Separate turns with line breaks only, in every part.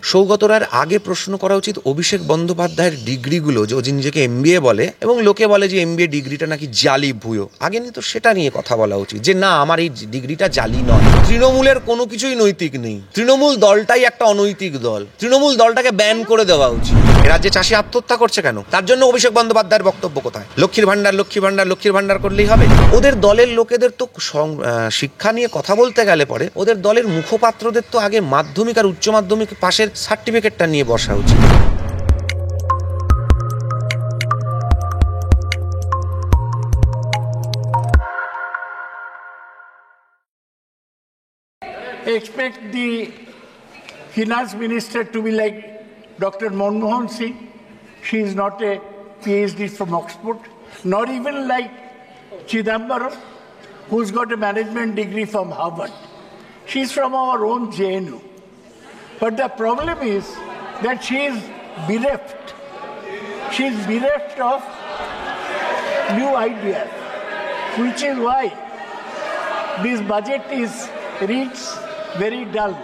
সৌগত রায়ের আগে প্রশ্ন করা উচিত অভিষেক বন্দ্যোপাধ্যায়ের ডিগ্রিগুলো, যে নিজেকে এমবিএ বলে এবং লোকে বলে যে এমবিএ ডিগ্রিটা নাকি জালি ভুয়ো, আগে নিয়ে তো সেটা নিয়ে কথা বলা উচিত যে না, আমার এই ডিগ্রিটা জালি নয়। তৃণমূলের কোনো কিছুই নৈতিক নেই, তৃণমূল দলটাই একটা অনৈতিক দল, তৃণমূল দলটাকে ব্যান করে দেওয়া উচিত। রাজ্যে চাষি আত্মহত্যা করছে কেন? তার জন্য অভিষেক বন্দ্যোপাধ্যায়ের বক্তব্য কোথায়? লক্ষ্মীর ভান্ডার করলেই হবে? ওদের দলের লোকেদের তো শিক্ষা নিয়ে কথা বলতে গেলে পরে ওদের দলের মুখপাত্রদের তো আগে মাধ্যমিক আর উচ্চ মাধ্যমিক পাশের সার্টিফিকেটটা নিয়ে বসা উচিত।
Expect the finance minister to be like Dr. Manmohan Singh. She is not a PhD from Oxford, not even like Chidambaram, who's got a management degree from Harvard. She's from our own JNU. But the problem is that she is bereft. She is bereft of new ideas, which is why this budget is reads very dull.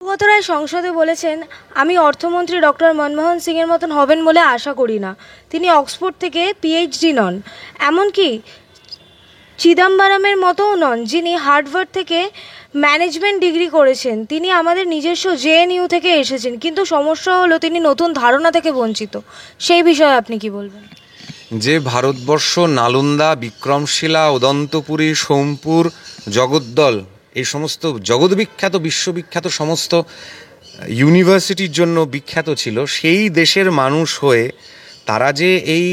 Saugata Roy সংসদে বলেছেন, আমি অর্থমন্ত্রী doctor Manmohan সিংয়ের মতন হবেন বলে আশা করি না। তিনি অক্সফোর্ড থেকে পিএইচডি নন, এমনকি চিদাম্বরমের মতোও নন, যিনি হার্ভার্ড থেকে ম্যানেজমেন্ট ডিগ্রি করেছেন। তিনি আমাদের নিজস্ব জেএনইউ থেকে এসেছেন, কিন্তু সমস্যা হলো তিনি নতুন ধারণা থেকে বঞ্চিত। সেই বিষয়ে আপনি কি বলবেন?
যে ভারতবর্ষ নালন্দা, বিক্রমশিলা, উদন্তপুরী, সোমপুর, জগদ্দল, এই সমস্ত জগৎবিখ্যাত বিশ্ববিখ্যাত সমস্ত ইউনিভার্সিটির জন্য বিখ্যাত ছিল, সেই দেশের মানুষ হয়ে তারা যে এই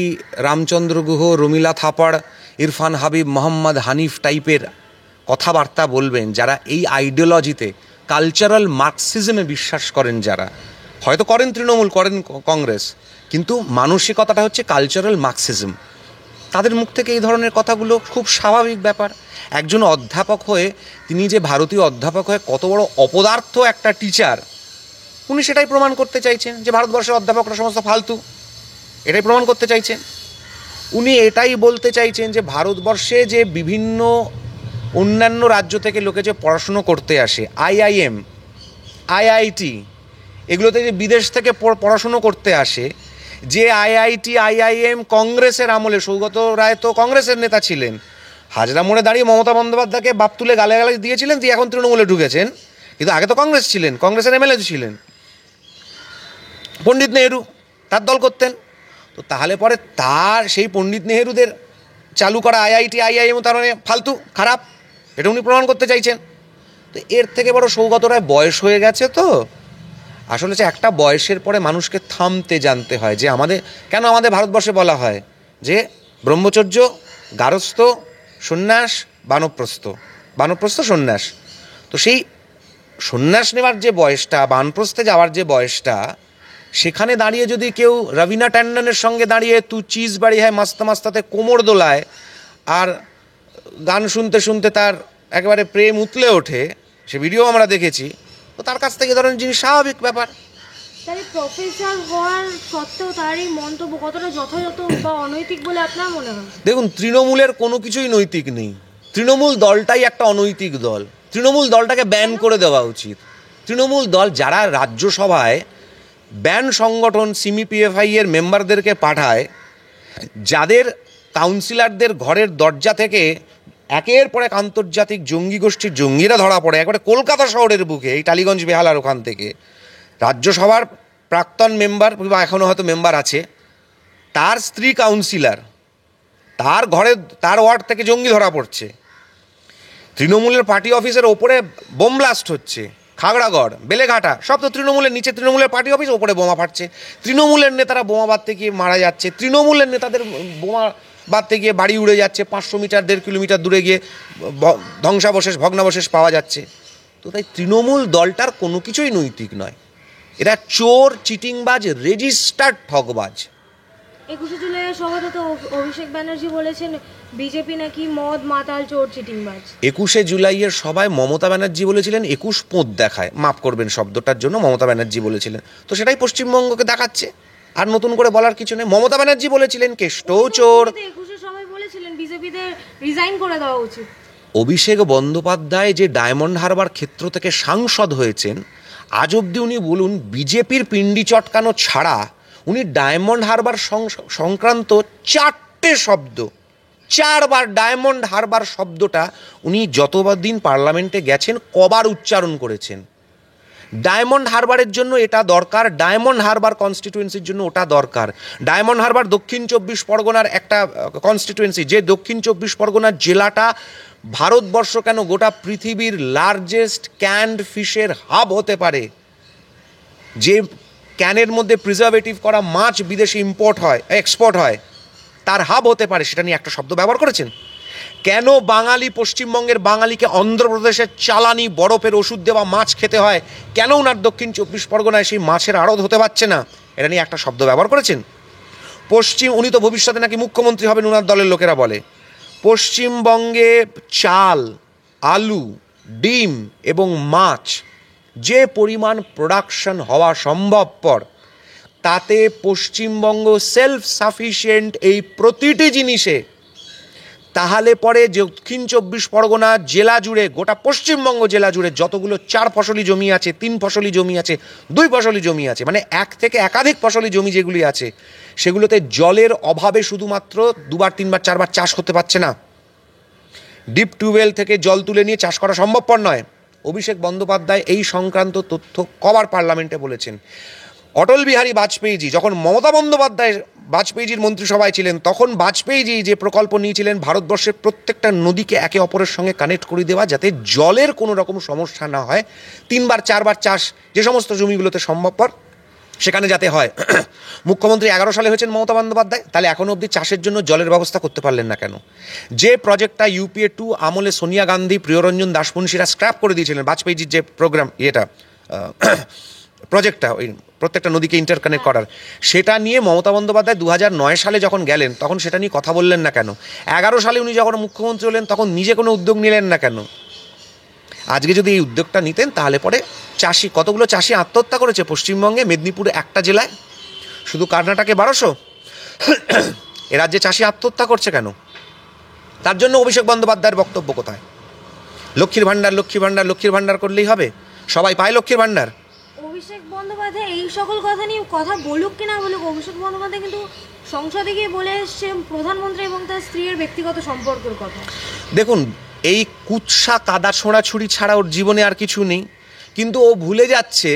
রামচন্দ্র গুহ, রমিলা থাপাড়, ইরফান হাবিব, মোহাম্মদ হানিফ টাইপের কথাবার্তা বলবেন, যারা এই আইডিওলজিতে কালচারাল মার্কসিজমে বিশ্বাস করেন, যারা হয়তো করেন তৃণমূল, করেন কংগ্রেস, কিন্তু মানসিকতাটা হচ্ছে কালচারাল মার্কসিজম, তাদের মুখ থেকে এই ধরনের কথাগুলো খুব স্বাভাবিক ব্যাপার। একজন অধ্যাপক হয়ে, তিনি যে ভারতীয় অধ্যাপক হয়ে কত বড় অপদার্থ একটা টিচার, উনি সেটাই প্রমাণ করতে চাইছেন যে ভারতবর্ষের অধ্যাপকরা সমস্ত ফালতু, এটাই প্রমাণ করতে চাইছেন। উনি এটাই বলতে চাইছেন যে ভারতবর্ষে যে বিভিন্ন অন্যান্য রাজ্য থেকে লোকে যে পড়াশুনো করতে আসে, আইআইএম, আইআইটি, এগুলোতে যে বিদেশ থেকে পড়াশুনো করতে আসে, যে আইআইটি, আইআইএম কংগ্রেসের আমলে, সৌগত রায় তো কংগ্রেসের নেতা ছিলেন, হাজরা মোড়ে দাঁড়িয়ে মমতা বন্দ্যোপাধ্যায়কে বাপ তুলে গালাগালি দিয়েছিলেন, দিয়ে এখন তৃণমূলে ঢুকেছেন, কিন্তু আগে তো কংগ্রেস ছিলেন, কংগ্রেসের এমএলএ ছিলেন। পণ্ডিত নেহেরু তার দল করতেন, তো তাহলে পরে তার সেই পণ্ডিত নেহেরুদের চালু করা আইআইটি, আইআইএম তার মানে ফালতু, খারাপ, এটা উনি প্রমাণ করতে চাইছেন। তো এর থেকে বড় সৌগত রায় বয়স হয়ে গেছে, তো আসলে হচ্ছে একটা বয়সের পরে মানুষকে থামতে জানতে হয়। যে কেন আমাদের ভারতবর্ষে বলা হয় যে ব্রহ্মচর্য, গারস্থ, সন্ন্যাস, বানপ্রস্থ, সন্ন্যাস, তো সেই সন্ন্যাস নেওয়ার যে বয়সটা, বানপ্রস্থে যাওয়ার যে বয়সটা, সেখানে দাঁড়িয়ে যদি কেউ রবিনা ট্যান্ডনের সঙ্গে দাঁড়িয়ে তু চিজ বাড়ি হয় মাস্তা মাস্তাতে কোমর দোলায় আর গান শুনতে শুনতে তার একেবারে প্রেম উতলে ওঠে, সে ভিডিও আমরা দেখেছি, তো তার কাছ থেকে ধরনের জিনিস স্বাভাবিক ব্যাপার।
তাহলে প্রফেসর হওয়ার সত্ত্বেও তার এই মন্তব্য কতটা যথাযথ বা অনৈতিক বলে আপনার মনে হয়?
দেখুন, তৃণমূলের কোনো কিছুই নৈতিক নেই, তৃণমূল দলটাই একটা অনৈতিক দল, তৃণমূল দলটাকে ব্যান করে দেওয়া উচিত। তৃণমূল দল যারা রাজ্যসভায় ব্যান সংগঠন সিমিপিএফআই এর মেম্বারদেরকে পাঠায়, যাদের কাউন্সিলরদের ঘরের দরজা থেকে একের পর এক আন্তর্জাতিক জঙ্গি গোষ্ঠীর জঙ্গিরা ধরা পড়ে, একবারে কলকাতা শহরের বুকে, এই টালিগঞ্জ বেহালার ওখান থেকে, রাজ্যসভার প্রাক্তন মেম্বার বা এখনও হয়তো মেম্বার আছে, তার স্ত্রী কাউন্সিলর, তার ঘরে, তার ওয়ার্ড থেকে জঙ্গি ধরা পড়ছে, তৃণমূলের পার্টি অফিসের ওপরে বোম ব্লাস্ট হচ্ছে, খাগড়াগড়, বেলেঘাটা, সব তো তৃণমূলের নিচে, তৃণমূলের পার্টি অফিস, ওপরে বোমা ফাটছে, তৃণমূলের নেতারা বোমা বাঁধতে গিয়ে মারা যাচ্ছে, তৃণমূলের নেতাদের বোমা বাঁধতে গিয়ে বাড়ি উড়ে যাচ্ছে, 500 মিটার 1.5 কিলোমিটার দূরে গিয়ে ধ্বংসাবশেষ, ভগ্নাবশেষ পাওয়া যাচ্ছে। তো তাই তৃণমূল দলটার কোনো কিছুই নৈতিক নয়, এরা চোর, চিটিংবাজ, রেজিস্টার্ড ঠকবাজ।
21শে জুলাইয়ের সভাতে তো অভিষেক ব্যানার্জি বলেছেন বিজেপি নাকি মদ, মাতাল, চোর, চিটিংবাজ।
21শে জুলাইয়ের সভায় মমতা ব্যানার্জি বলেছিলেন 21 পোঁত দেখায়, মাফ করবেন শব্দটার জন্য, মমতা ব্যানার্জি বলেছিলেন, তো সেটাই পশ্চিমবঙ্গকে দেখাচ্ছে, আর নতুন করে বলার কিছু নেই। মমতা ব্যানার্জি বলেছিলেন কেষ্টও চোর,
21শে সভায় বলেছিলেন বিজেপিতে রিজাইন করে দেওয়া উচিত।
অভিষেক বন্দ্যোপাধ্যায় যে ডায়মন্ড হারবার ক্ষেত্র থেকে সাংসদ হয়েছেন, আজ অবধি উনি বলুন বিজেপির পিণ্ডি চটকানো ছাড়া উনি ডায়মন্ড হারবার সংক্রান্ত 4টে শব্দ, 4বার ডায়মন্ড হারবার শব্দটা উনি যতবার দিন পার্লামেন্টে গেছেন কবার উচ্চারণ করেছেন। ডায়মন্ড হারবারের জন্য এটা দরকার, ডায়মন্ড হারবার কনস্টিটুয়েন্সির জন্য ওটা দরকার। ডায়মন্ড হারবার দক্ষিণ 24 পরগনার একটা কনস্টিটুয়েন্সি, যে দক্ষিণ 24 পরগনার জেলাটা ভারতবর্ষ কেন গোটা পৃথিবীর লার্জেস্ট ক্যান্ড ফিশের হাব হতে পারে, যে ক্যানের মধ্যে প্রিজারভেটিভ করা মাছ বিদেশে এক্সপোর্ট হয়, তার হাব হতে পারে, সেটা নিয়ে একটা শব্দ ব্যবহার করেছেন। কেন বাঙালি, পশ্চিমবঙ্গের বাঙালিকে অন্ধ্রপ্রদেশের চালানি বরফের ওষুধ দেওয়া মাছ খেতে হয়, কেন ওনার দক্ষিণ 24 পরগনায় সেই মাছের আড়ত হতে পারছে না, এটা নিয়ে একটা শব্দ ব্যবহার করেছেন। উনি তো ভবিষ্যতে নাকি মুখ্যমন্ত্রী হবেন, ওনার দলের লোকেরা বলে। পশ্চিমবঙ্গে চাল, আলু, ডিম এবং মাছ যে পরিমাণ প্রোডাকশন হওয়া সম্ভবপর, তাতে পশ্চিমবঙ্গ সেলফ সাফিসিয়েন্ট এই প্রতিটি জিনিসে। তাহলে পরে দক্ষিণ 24 পরগনা জেলা জুড়ে, গোটা পশ্চিমবঙ্গ জেলা জুড়ে যতগুলো 4 ফসলি জমি আছে, 3 ফসলি জমি আছে, 2 ফসলি জমি আছে, মানে 1 থেকে একাধিক ফসলি জমি যেগুলি আছে, সেগুলোতে জলের অভাবে শুধুমাত্র 2বার 3বার 4বার চাষ করতে পারছে না। ডিপ টিউবওয়েল থেকে জল তুলে নিয়ে চাষ করা সম্ভবপর নয়। অভিষেক বন্দ্যোপাধ্যায় এই সংক্রান্ত তথ্য কবার পার্লামেন্টে বলেছেন। অটল বিহারী বাজপেয়ীজি যখন মমতা বন্দ্যোপাধ্যায় বাজপেয়ীজির মন্ত্রিসভায় ছিলেন, তখন বাজপেয়ীজি যে প্রকল্প নিয়েছিলেন ভারতবর্ষের প্রত্যেকটা নদীকে একে অপরের সঙ্গে কানেক্ট করে দেওয়া, যাতে জলের কোনো রকম সমস্যা না হয়, 3বার 4বার চাষ যে সমস্ত জমিগুলোতে সম্ভবপর সেখানে যাতে হয়। মুখ্যমন্ত্রী 11 সালে হয়েছেন মমতা বন্দ্যোপাধ্যায়, তাহলে এখনও অবধি চাষের জন্য জলের ব্যবস্থা করতে পারলেন না কেন? যে প্রজেক্টটা UPA 2 আমলে সোনিয়া গান্ধী, প্রিয়রঞ্জন দাসপুঞ্জিরা স্ক্র্যাপ করে দিয়েছিলেন, বাজপেয়ীজির যে প্রোগ্রাম প্রজেক্টটা ওই প্রত্যেকটা নদীকে ইন্টারকানেক্ট করার, সেটা নিয়ে মমতা বন্দ্যোপাধ্যায় 2009 সালে যখন গেলেন তখন সেটা নিয়ে কথা বললেন না কেন? 11 সালে উনি যখন মুখ্যমন্ত্রী হলেন তখন নিজে কোনো উদ্যোগ নিলেন না কেন? আজকে যদি এই উদ্যোগটা নিতেন তাহলে পরে কতগুলো চাষি আত্মহত্যা করেছে পশ্চিমবঙ্গে, মেদিনীপুরে একটা জেলায়, শুধু কর্ণাটকে 1200। এ রাজ্যে চাষি আত্মহত্যা করছে কেন? তার জন্য অভিষেক বন্দ্যোপাধ্যায়ের বক্তব্য কোথায়? লক্ষ্মীর ভাণ্ডার, লক্ষ্মীর ভাণ্ডার, লক্ষ্মীর ভাণ্ডার করলেই হবে? সবাই পায় লক্ষ্মীর ভাণ্ডার?
অভিষেক বন্দ্যোপাধ্যায় এই সকল কথা নিয়ে কথা বলুক কিনা বলুক, অভিষেক বন্দ্যোপাধ্যায় কিন্তু সংসদে গিয়ে বলে এসছে প্রধানমন্ত্রী এবং তার স্ত্রীর ব্যক্তিগত সম্পর্কের কথা।
দেখুন, এই কুৎসা কাদা ছোঁড়াছুড়ি ছাড়া ওর জীবনে আর কিছু নেই, কিন্তু ও ভুলে যাচ্ছে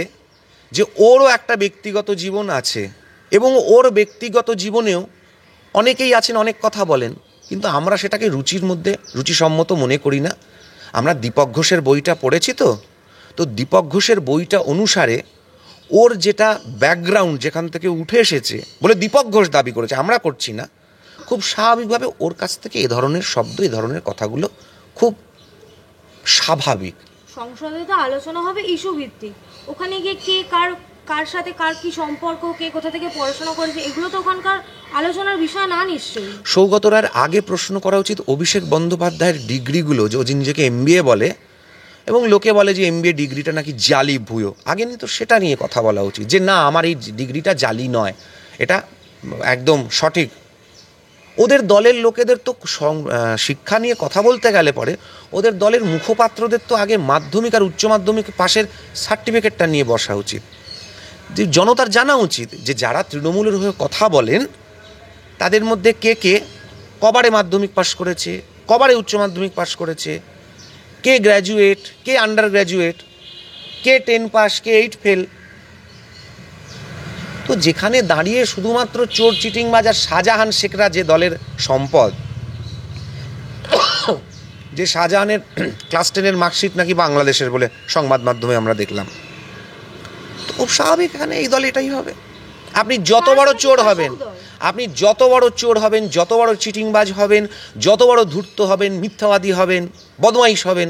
যে ওরও একটা ব্যক্তিগত জীবন আছে, এবং ওর ব্যক্তিগত জীবনেও অনেকেই আছেন অনেক কথা বলেন, কিন্তু আমরা সেটাকে রুচিসম্মত মনে করি না। আমরা দীপক ঘোষের বইটা পড়েছি, তো দীপক ঘোষের বইটা অনুসারে ওর যেটা ব্যাকগ্রাউন্ড, যেখান থেকে উঠে এসেছে বলে দীপক ঘোষ দাবি করেছে, আমরা করছি না, খুব স্বাভাবিকভাবে ওর কাছ থেকে এ ধরনের শব্দ, এ ধরনের কথাগুলো খুব স্বাভাবিক।
সংসদে তো আলোচনা হবে ইস্যু ভিত্তিক, ওখানে গিয়ে কে কার সাথে কার কি সম্পর্ক, কে কোথা থেকে পড়াশোনা করেছে, এগুলো তো ওখানকার আলোচনার বিষয় না নিশ্চয়ই।
সৌগত রায়ের আগে প্রশ্ন করা উচিত অভিষেক বন্দ্যোপাধ্যায়ের ডিগ্রিগুলো, যে ও নিজেকে MBA বলে এবং লোকে বলে যে MBA ডিগ্রিটা নাকি জালি ভুয়ো, আগে নিয়ে তো সেটা নিয়ে কথা বলা উচিত, যে না আমার এই ডিগ্রিটা জালি নয়, এটা একদম সঠিক। ওদের দলের লোকেদের তো শিক্ষা নিয়ে কথা বলতে গেলে পরে ওদের দলের মুখপাত্রদের তো আগে মাধ্যমিক আর উচ্চ মাধ্যমিক পাশের সার্টিফিকেটটা নিয়ে বসা উচিত। যে জনতার জানা উচিত যে যারা তৃণমূলের হয়ে কথা বলেন তাদের মধ্যে কে কে কবারে মাধ্যমিক পাশ করেছে, কবারে উচ্চ মাধ্যমিক পাশ করেছে, কে গ্র্যাজুয়েট, কে আন্ডার গ্র্যাজুয়েট, কে 10 পাস, কে 8 ফেল। তো যেখানে দাঁড়িয়ে শুধুমাত্র চোর চিটিংবাজ আর শাহজাহান শেখরা যে দলের সম্পদ, যে শাহজাহানের ক্লাস 10-এর মার্কশিট নাকি বাংলাদেশের বলে সংবাদ মাধ্যমে আমরা দেখলাম, তো খুব স্বাভাবিক এখানে এই দল এটাই হবে। আপনি যত বড় চোর হবেন, যত বড় চিটিংবাজ হবেন, যত বড় ধূর্ত হবেন, মিথ্যাবাদী হবেন, বদমাইশ হবেন,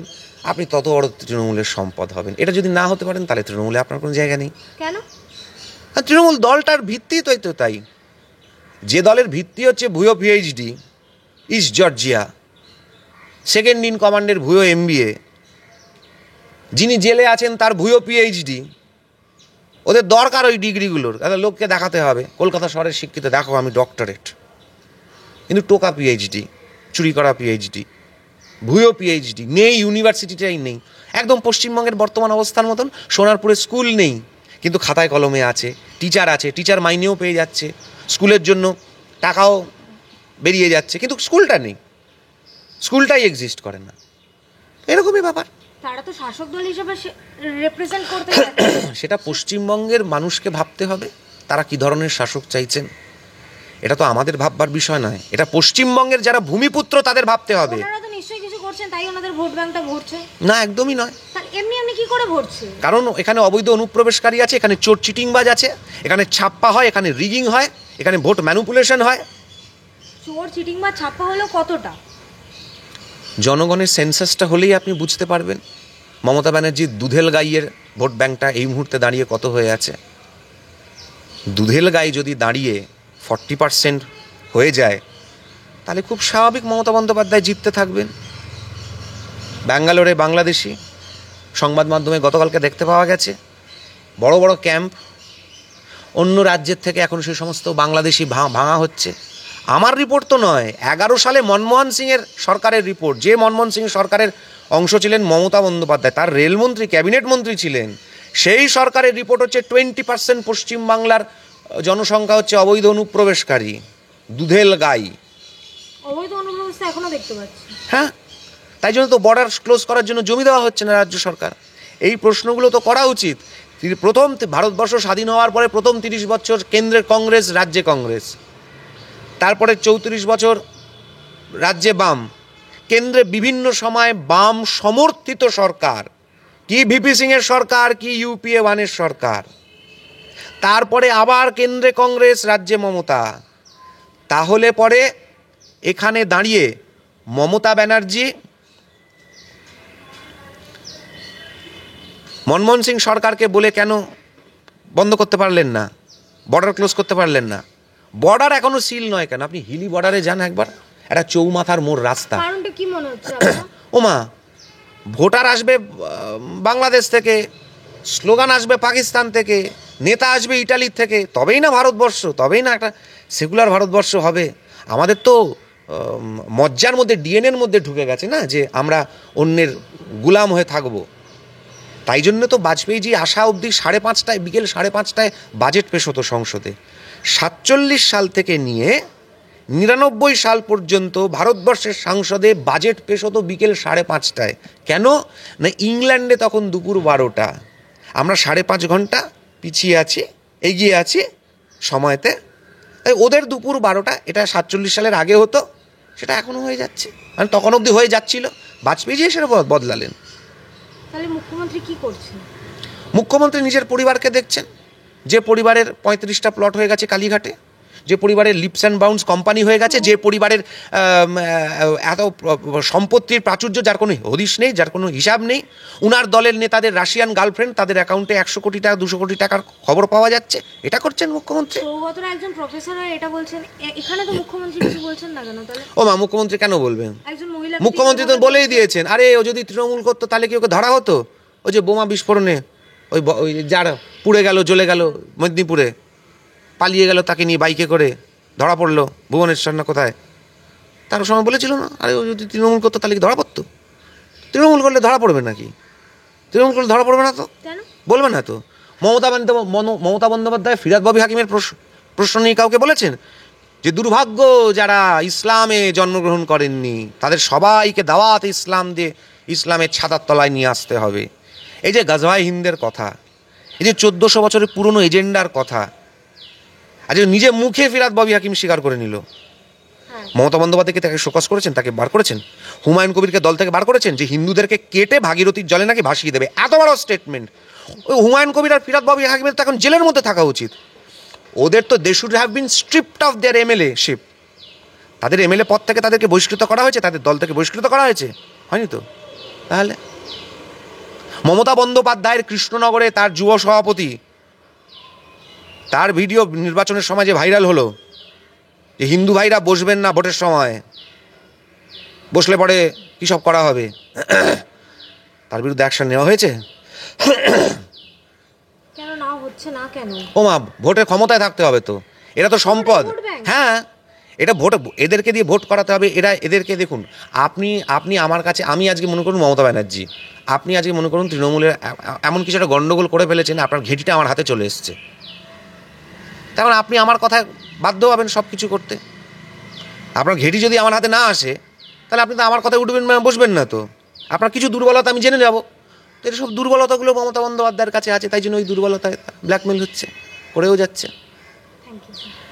আপনি তত বড় তৃণমূলের সম্পদ হবেন। এটা যদি না হতে পারেন তাহলে তৃণমূলে আপনার কোনো জায়গা নেই।
কেন?
তৃণমূল দলটার ভিত্তি তো তাই, যে দলের ভিত্তি হচ্ছে ভুয়ো PhD, east Georgia, second in কমান্ডের ভুয়ো MBA, যিনি জেলে আছেন তার ভুয়ো PhD। ওদের দরকার ওই ডিগ্রিগুলোর, লোককে দেখাতে হবে কলকাতা শহরের শিক্ষিত, দেখো আমি ডক্টরেট, কিন্তু টোকা PhD, চুরি করা PhD, ভুয়ো PhD নেই, ইউনিভার্সিটিটাই নেই। একদম পশ্চিমবঙ্গের বর্তমান অবস্থার মতন। সোনারপুরে স্কুল নেই, কিন্তু খাতায় কলমে আছে, টিচার আছে, টিচার মাইনেও পেয়ে যাচ্ছে, স্কুলের জন্য টাকাও বেরিয়ে যাচ্ছে, কিন্তু স্কুলটা নেই, স্কুলটাই এক্সিস্ট করে না। এরকমই ব্যাপার।
তারা তো শাসক দল হিসেবে রিপ্রেজেন্ট করতে
সেটা পশ্চিমবঙ্গের মানুষকে ভাবতে হবে তারা কি ধরনের শাসক চাইছেন। এটা তো আমাদের ভাববার বিষয় নয়, এটা পশ্চিমবঙ্গের যারা ভূমিপুত্র তাদের ভাবতে হবে।
ওনারা তো নিশ্চয়ই কিছু করছেন, তাই ওনাদের ভোট ব্যাংকটা ভরছে।
না, একদমই নয়।
তাহলে এমনি এমনি কি করে ভরছে?
কারণ এখানে অবৈধ অনুপ্রবেশকারী আছে, এখানে চোর চিটিংবাজ আছে, এখানে ছাপ্পা হয়, এখানে রিগিং হয়, এখানে ভোট ম্যানিপুলেশন হয়।
চোর চিটিং বা ছাপ্পা হলো কতটা?
জনগণের সেন্সাসটা হলেই আপনি বুঝতে পারবেন মমতা ব্যানার্জির দুধেল গাইয়ের ভোট ব্যাংকটা এই মুহূর্তে দাঁড়িয়ে কত হয়ে আছে। দুধেল গাই যদি দাঁড়িয়ে 40% হয়ে যায়, তাহলে খুব স্বাভাবিক মমতা বন্দ্যোপাধ্যায় জিততে থাকবেন। ব্যাঙ্গালোরে বাংলাদেশি সংবাদ মাধ্যমে গতকালকে দেখতে পাওয়া গেছে বড় বড় ক্যাম্প, অন্য রাজ্যের থেকে এখন সেই সমস্ত বাংলাদেশি ভাঙা হচ্ছে। আমার রিপোর্ট তো নয়, 11 সালে মনমোহন সিংয়ের সরকারের রিপোর্ট। যে মনমোহন সিং সরকারের অংশ ছিলেন মমতা বন্দ্যোপাধ্যায়, তার রেলমন্ত্রী, ক্যাবিনেট মন্ত্রী ছিলেন, সেই সরকারের রিপোর্ট হচ্ছে 20% পশ্চিমবাংলার জনসংখ্যা হচ্ছে অবৈধ অনুপ্রবেশকারী, দুধেল গাই।
অবৈধ অনুপ্রবেশ এখনো দেখতে পাচ্ছি।
হ্যাঁ, তাই জন্য তো বর্ডার ক্লোজ করার জন্য জমি দেওয়া হচ্ছে না রাজ্য সরকার। এই প্রশ্নগুলো তো করা উচিত। প্রথম ভারতবর্ষ স্বাধীন হওয়ার পরে প্রথম 30 বছর কেন্দ্রের কংগ্রেস, রাজ্যে কংগ্রেস, তারপরে 34 বছর রাজ্যে বাম, কেন্দ্রে বিভিন্ন সময় বাম সমর্থিত সরকার, কি ভিপি সিংয়ের সরকার, কি ইউপিএ 1-এর সরকার, তারপরে আবার কেন্দ্রে কংগ্রেস, রাজ্যে মমতা। তাহলে পরে এখানে দাঁড়িয়ে মমতা ব্যানার্জি মনমোহন সিং সরকারকে বলে কেন বন্ধ করতে পারলেন না, বর্ডার ক্লোজ করতে পারলেন না? বর্ডার এখনো সিল নয় কেন? আপনি হিলি বর্ডারে যান একবার, একটা চৌমাথার মোড় রাস্তা।
কারণটা কি মনে হচ্ছে আপনার?
ওমা, ভোটার আসবে বাংলাদেশ থেকে, স্লোগান আসবে পাকিস্তান থেকে, নেতা আসবে ইটালির থেকে, তবেই না ভারতবর্ষ, তবেই না একটা সেকুলার ভারতবর্ষ হবে। আমাদের তো মজ্জার মধ্যে, ডিএনএর মধ্যে ঢুকে গেছে না যে আমরা অন্যের গুলাম হয়ে থাকবো। তাই জন্য তো বাজপেয়ীজি আসা অবধি 5:30, বিকেল 5:30 বাজেট পেশ হতো সংসদে। 47 সাল থেকে নিয়ে 99 সাল পর্যন্ত ভারতবর্ষের সংসদে বাজেট পেশ হতো বিকেল 5:30। কেন না, ইংল্যান্ডে তখন দুপুর 12টা, আমরা 5.5 ঘন্টা পিছিয়ে আছি, এগিয়ে আছি সময়তে। তাই ওদের দুপুর 12টা, এটা 47 সালের আগে হতো, সেটা এখনও হয়ে যাচ্ছে, মানে তখন অবধি হয়ে যাচ্ছিল। বাজপেয়ীজি সেটা বদলালেন।
তাহলে মুখ্যমন্ত্রী কি করছেন?
মুখ্যমন্ত্রী নিজের পরিবারকে দেখছেন, যে পরিবারের 35টা প্লট হয়ে গেছে কালীঘাটে, যে পরিবারের লিপস অ্যান্ড বাউন্স কোম্পানি হয়ে গেছে, যে পরিবারের এত সম্পত্তির প্রাচুর্য যার কোনো হদিশ নেই, যার কোনো হিসাব নেই। উনার দলের নেতাদের রাশিয়ান গার্লফ্রেন্ড, তাদের অ্যাকাউন্টে 100 কোটি টাকা, 200 কোটি টাকার খবর পাওয়া যাচ্ছে। এটা করছেন মুখ্যমন্ত্রী।
সৌগতরা একজন প্রফেসর হয়ে এটা বলছেন, এখানে তো মুখ্যমন্ত্রী কিছু বলছেন না কেন তাহলে?
ও মা, মুখ্যমন্ত্রী কেন বলবেন?
একজন মহিলা
মুখ্যমন্ত্রী তো বলেই দিয়েছেন, আরে ও যদি তৃণমূল করতো তাহলে কি ওকে ধরা হতো? ওই যে বোমা বিস্ফোরণে ওই যার পুড়ে গেল, জ্বলে গেল মেদিনীপুরে, পালিয়ে গেল, তাকে নিয়ে বাইকে করে ধরা পড়লো ভুবনেশ্বর না কোথায়, তার সময় বলেছিল না, আরে ও যদি তৃণমূল করতো তাহলে কি ধরা পড়তো? তৃণমূল করলে ধরা পড়বে নাকি? তৃণমূল করলে ধরা পড়বে না তো? বলবে না তো। মমতা বন্দ্যোপাধ্যায় ফিরহাদ ববি হাকিমের প্রশ্ন নিয়ে কাউকে বলেছেন যে দুর্ভাগ্য যারা ইসলামে জন্মগ্রহণ করেননি, তাদের সবাইকে দাওয়াত ইসলাম দিয়ে ইসলামের ছাতার তলায় নিয়ে আসতে হবে? এই যে গাজওয়ায়ে হিন্দের কথা, এই যে 1400 বছরের পুরনো এজেন্ডার কথা, আজ নিজে মুখে ফিরহাদ ববি হাকিম স্বীকার করে নিল। মমতা বন্দ্যোপাধ্যায়কে তাকে শোকজ করেছেন, তাকে বার করেছেন, হুমায়ুন কবিরকে দল থেকে বার করেছেন, যে হিন্দুদেরকে কেটে ভাগীরথীর জলে নাকি ভাসিয়ে দেবে। এত বড় স্টেটমেন্ট। ওই হুমায়ুন কবির আর ফিরহাদ ববি হাকিমের তো এখন জেলের মধ্যে থাকা উচিত। ওদের তো they should have been stripped of their MLA ship. তাদের এমএলএ পদ থেকে তাদেরকে বহিষ্কৃত করা হয়েছে, তাদের দল থেকে বহিষ্কৃত করা হয়েছে, হয়নি তো? তাহলে মমতা বন্দ্যোপাধ্যায়ের কৃষ্ণনগরে তার যুব সভাপতি, তার ভিডিও নির্বাচনের সময় যে ভাইরাল হলো, যে হিন্দু ভাইরা বসবেন না ভোটের সময়, বসলে পরে কী সব করা হবে, তার বিরুদ্ধে অ্যাকশন নেওয়া হয়েছে।
কেন না হচ্ছে না কেন?
ও মা, ভোটের ক্ষমতায় থাকতে হবে তো, এরা তো সম্পদ। হ্যাঁ, এটা ভোট, এদেরকে দিয়ে ভোট করাতে হবে। এদেরকে দেখুন, আপনি আমার কাছে, আমি আজকে মনে করুন মমতা ব্যানার্জি, আপনি আজকে মনে করুন তৃণমূলের এমন কিছু একটা গণ্ডগোল করে ফেলেছেন, আপনার ঘেঁটিটা আমার হাতে চলে এসছে, তখন আপনি আমার কথায় বাধ্য হবেন সব কিছু করতে। আপনার ঘেঁটি যদি আমার হাতে না আসে, তাহলে আপনি তো আমার কথায় উঠবেন না, বসবেন না। তো আপনার কিছু দুর্বলতা আমি জেনে যাব, তো এই সব দুর্বলতাগুলো মমতা বন্দ্যোপাধ্যায়ের কাছে আছে, তাই জন্য ওই দুর্বলতায় ব্ল্যাকমেল হচ্ছে, করেও যাচ্ছে।
Thank you sir.